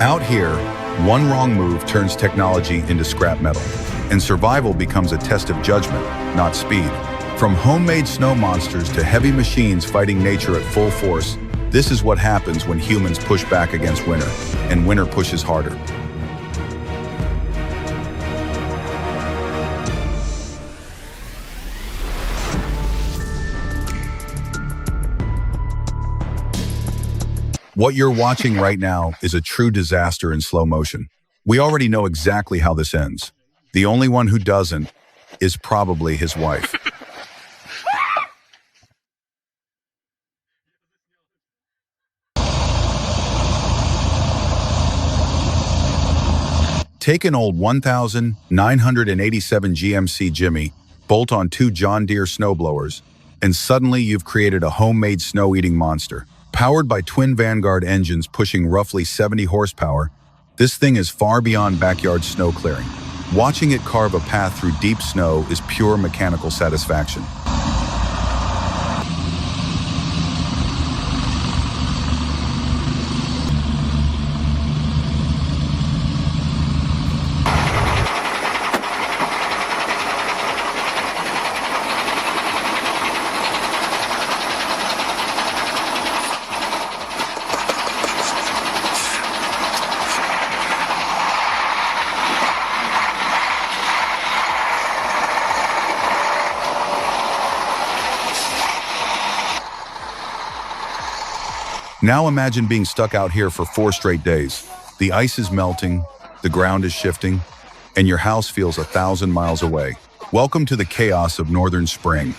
Out here, one wrong move turns technology into scrap metal, and survival becomes a test of judgment, not speed. From homemade snow monsters to heavy machines fighting nature at full force, this is what happens when humans push back against winter, and winter pushes harder. What you're watching right now is a true disaster in slow motion. We already know exactly how this ends. The only one who doesn't is probably his wife. Take an old 1987 GMC Jimmy, bolt on 2 John Deere snowblowers, and suddenly you've created a homemade snow-eating monster. Powered by twin Vanguard engines pushing roughly 70 horsepower, this thing is far beyond backyard snow clearing. Watching it carve a path through deep snow is pure mechanical satisfaction. Now imagine being stuck out here for 4 straight days. The ice is melting, the ground is shifting, and your house feels 1,000 miles away. Welcome to the chaos of northern spring.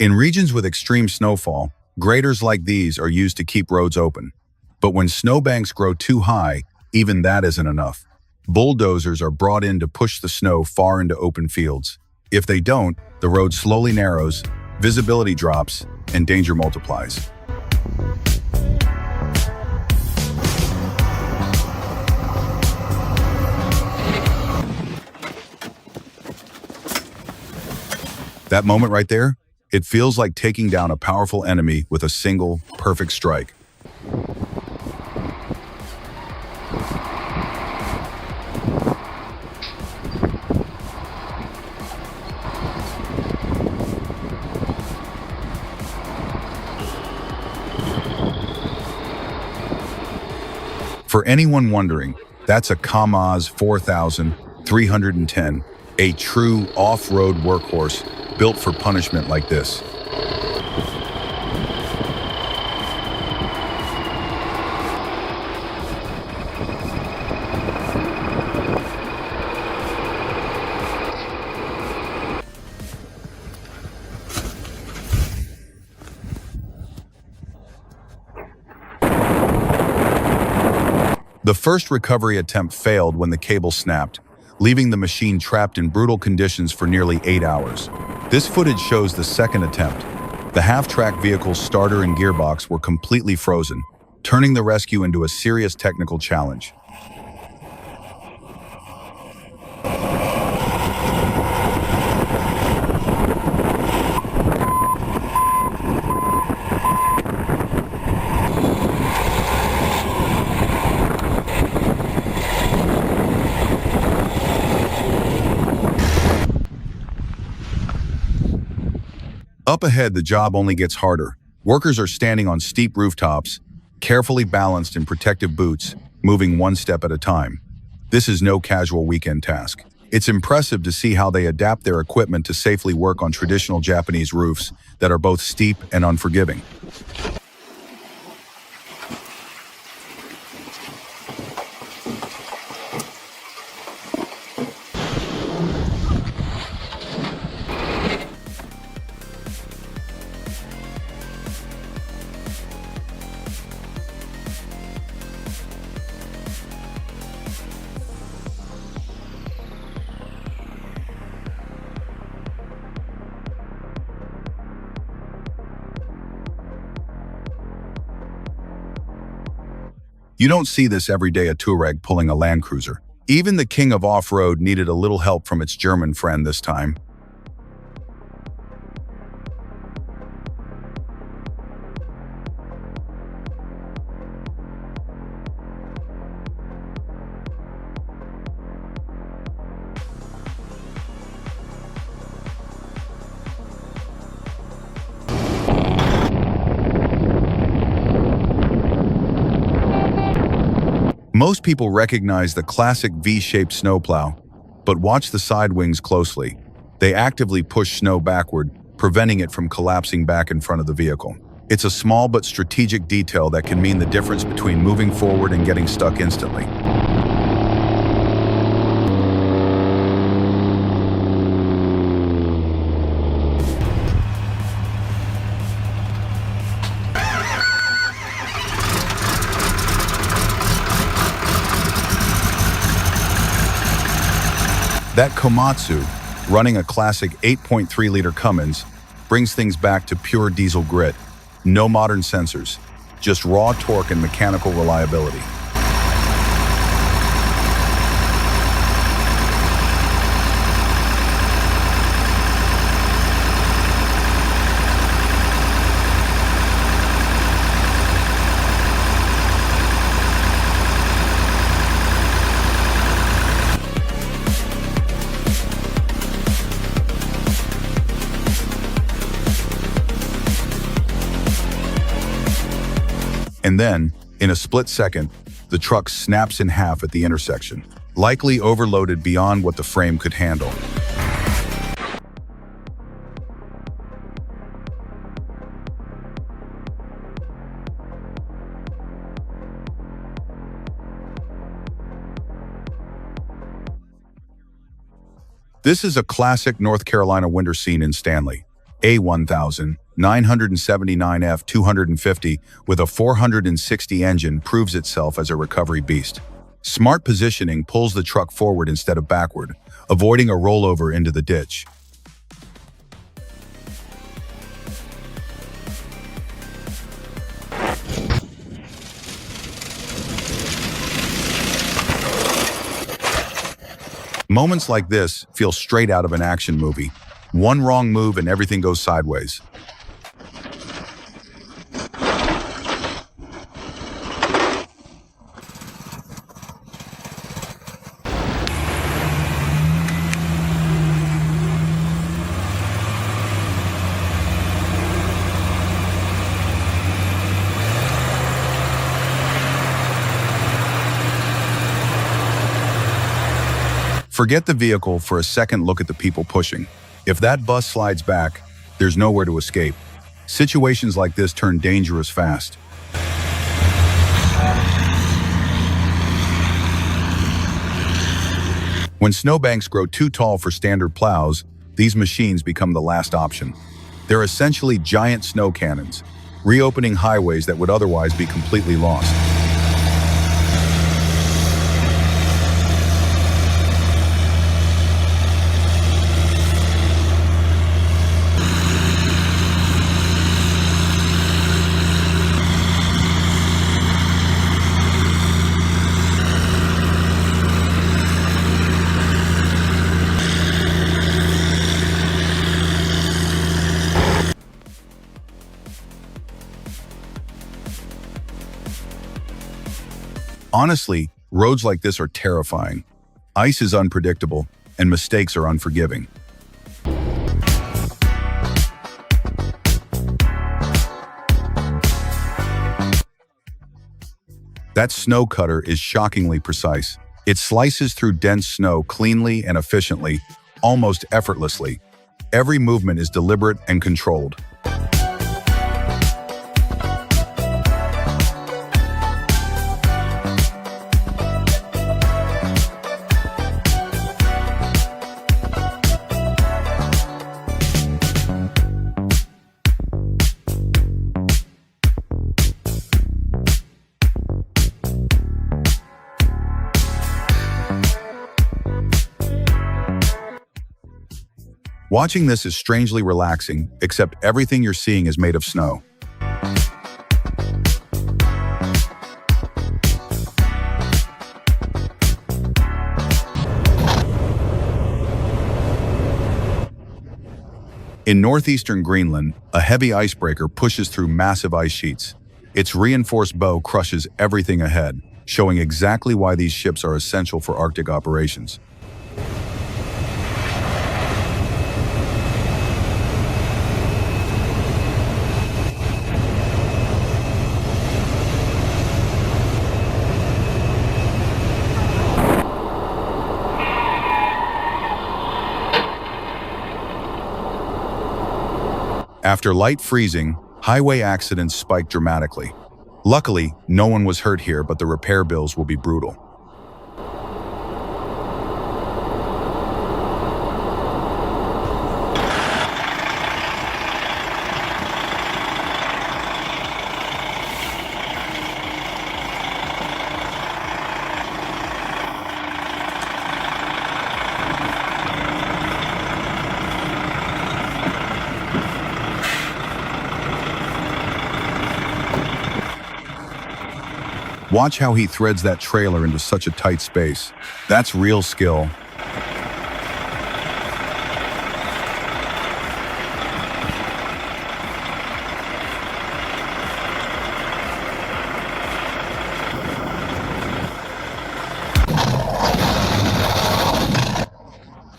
In regions with extreme snowfall, graders like these are used to keep roads open. But when snowbanks grow too high, even that isn't enough. Bulldozers are brought in to push the snow far into open fields. If they don't, the road slowly narrows, visibility drops, and danger multiplies. That moment right there, it feels like taking down a powerful enemy with a single, perfect strike. For anyone wondering, that's a Kamaz 4310, a true off-road workhorse built for punishment like this. The first recovery attempt failed when the cable snapped, leaving the machine trapped in brutal conditions for nearly 8 hours. This footage shows the second attempt. The half-track vehicle's starter and gearbox were completely frozen, turning the rescue into a serious technical challenge. Up ahead, the job only gets harder. Workers are standing on steep rooftops, carefully balanced in protective boots, moving one step at a time. This is no casual weekend task. It's impressive to see how they adapt their equipment to safely work on traditional Japanese roofs that are both steep and unforgiving. You don't see this every day, a Touareg pulling a Land Cruiser. Even the king of off-road needed a little help from its German friend this time. Most people recognize the classic V-shaped snowplow, but watch the side wings closely. They actively push snow backward, preventing it from collapsing back in front of the vehicle. It's a small but strategic detail that can mean the difference between moving forward and getting stuck instantly. That Komatsu, running a classic 8.3-liter Cummins, brings things back to pure diesel grit. No modern sensors, just raw torque and mechanical reliability. And then, in a split second, the truck snaps in half at the intersection, likely overloaded beyond what the frame could handle. This is a classic North Carolina winter scene in Stanley. A1000 979 F250 with a 460 engine proves itself as a recovery beast. Smart positioning pulls the truck forward instead of backward, avoiding a rollover into the ditch. Moments like this feel straight out of an action movie. One wrong move and everything goes sideways. Forget the vehicle for a second, look at the people pushing. If that bus slides back, there's nowhere to escape. Situations like this turn dangerous fast. When snowbanks grow too tall for standard plows, these machines become the last option. They're essentially giant snow cannons, reopening highways that would otherwise be completely lost. Honestly, roads like this are terrifying. Ice is unpredictable, and mistakes are unforgiving. That snow cutter is shockingly precise. It slices through dense snow cleanly and efficiently, almost effortlessly. Every movement is deliberate and controlled. Watching this is strangely relaxing, except everything you're seeing is made of snow. In northeastern Greenland, a heavy icebreaker pushes through massive ice sheets. Its reinforced bow crushes everything ahead, showing exactly why these ships are essential for Arctic operations. After light freezing, highway accidents spike dramatically. Luckily, no one was hurt here, but the repair bills will be brutal. Watch how he threads that trailer into such a tight space. That's real skill.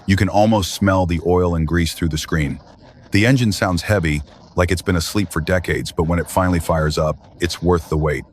You can almost smell the oil and grease through the screen. The engine sounds heavy, like it's been asleep for decades, but when it finally fires up, it's worth the wait.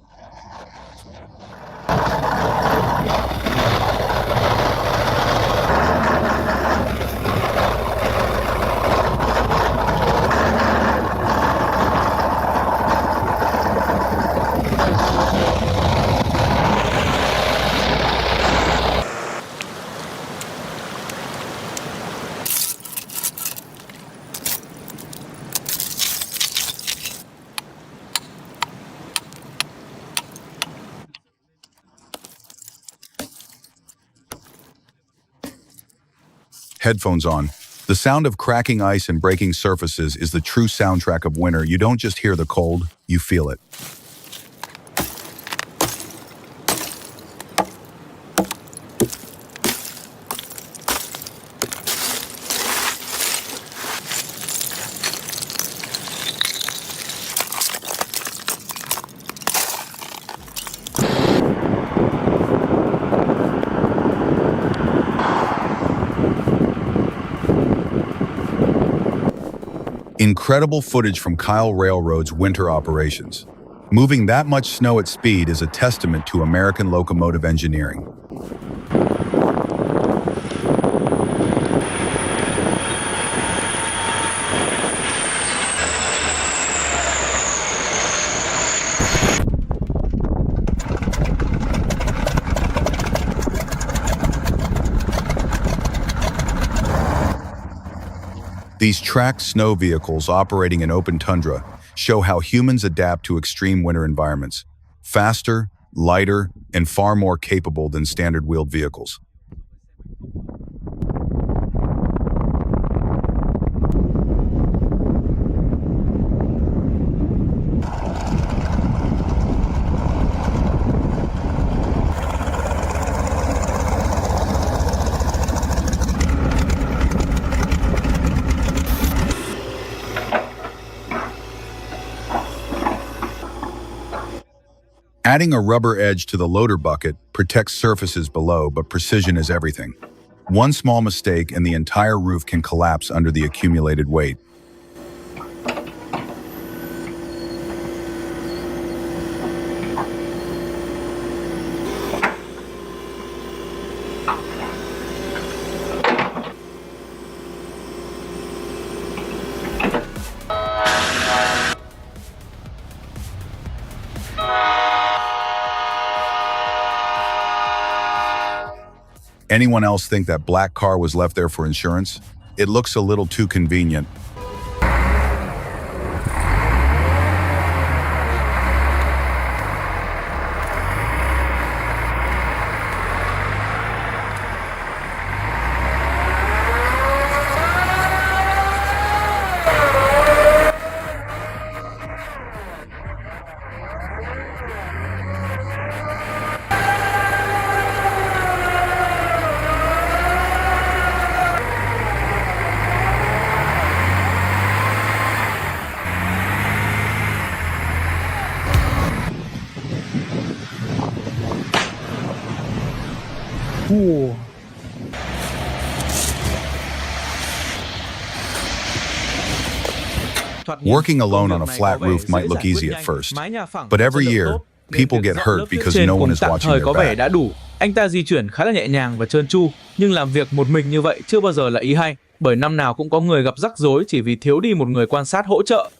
Headphones on. The sound of cracking ice and breaking surfaces is the true soundtrack of winter. You don't just hear the cold, you feel it. Incredible footage from Kyle Railroad's winter operations. Moving that much snow at speed is a testament to American locomotive engineering. These tracked snow vehicles operating in open tundra show how humans adapt to extreme winter environments. Faster, lighter, and far more capable than standard wheeled vehicles. Adding a rubber edge to the loader bucket protects surfaces below, but precision is everything. One small mistake and the entire roof can collapse under the accumulated weight. Anyone else think that black car was left there for insurance? It looks a little too convenient. Thoạt nhìn, Working công alone việc on a này flat có vẻ roof dễ might look giải quyết easy at nhanh, first, mái nhà phẳng, but chất every lượng year, tốt, nên people việc get dọn hurt lớp phía because trên no one cùng is tạm watching thời their có vẻ back. đã đủ. Anh ta di chuyển khá là nhẹ nhàng và trơn tru, nhưng làm việc một mình như vậy chưa bao giờ là ý hay, bởi năm nào cũng có người gặp rắc rối chỉ vì thiếu đi một người quan sát hỗ trợ.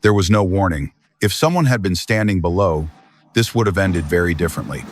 There was no warning. If someone had been standing below, this would have ended very differently.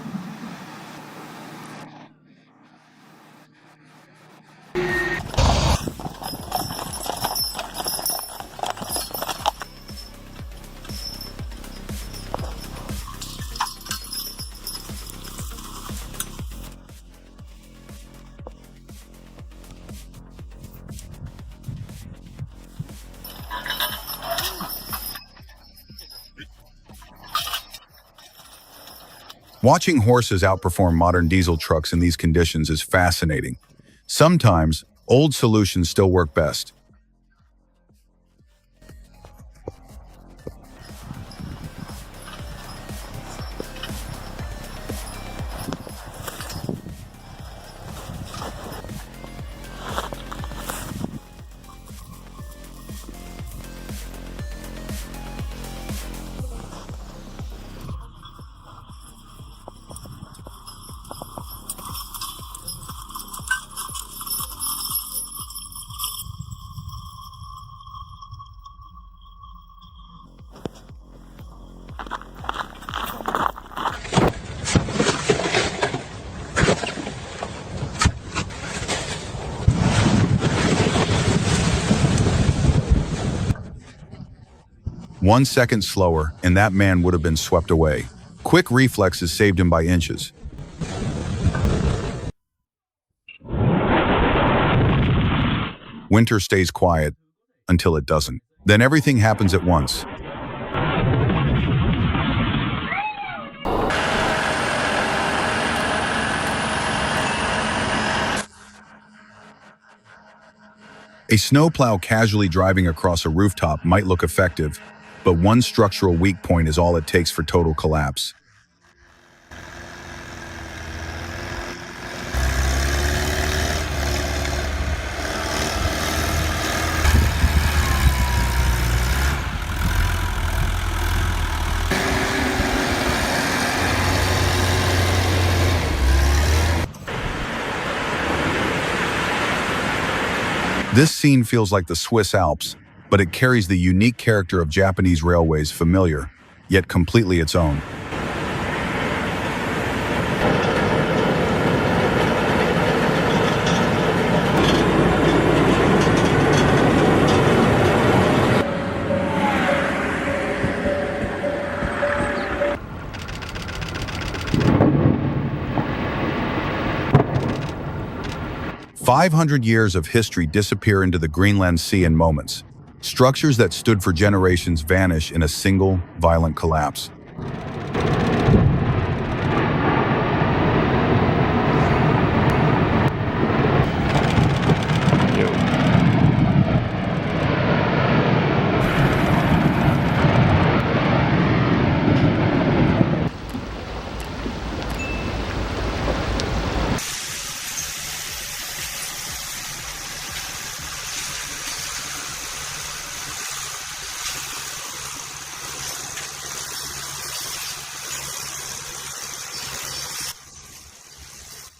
Watching horses outperform modern diesel trucks in these conditions is fascinating. Sometimes, old solutions still work best. One second slower, and that man would have been swept away. Quick reflexes saved him by inches. Winter stays quiet until it doesn't. Then everything happens at once. A snowplow casually driving across a rooftop might look effective, but one structural weak point is all it takes for total collapse. This scene feels like the Swiss Alps, but it carries the unique character of Japanese railways, familiar, yet completely its own. "500 years of history disappear into the Greenland Sea in moments. Structures that stood for generations vanish in a single, violent collapse."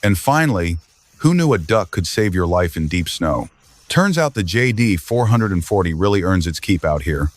And finally, who knew a duck could save your life in deep snow? Turns out the JD 440 really earns its keep out here.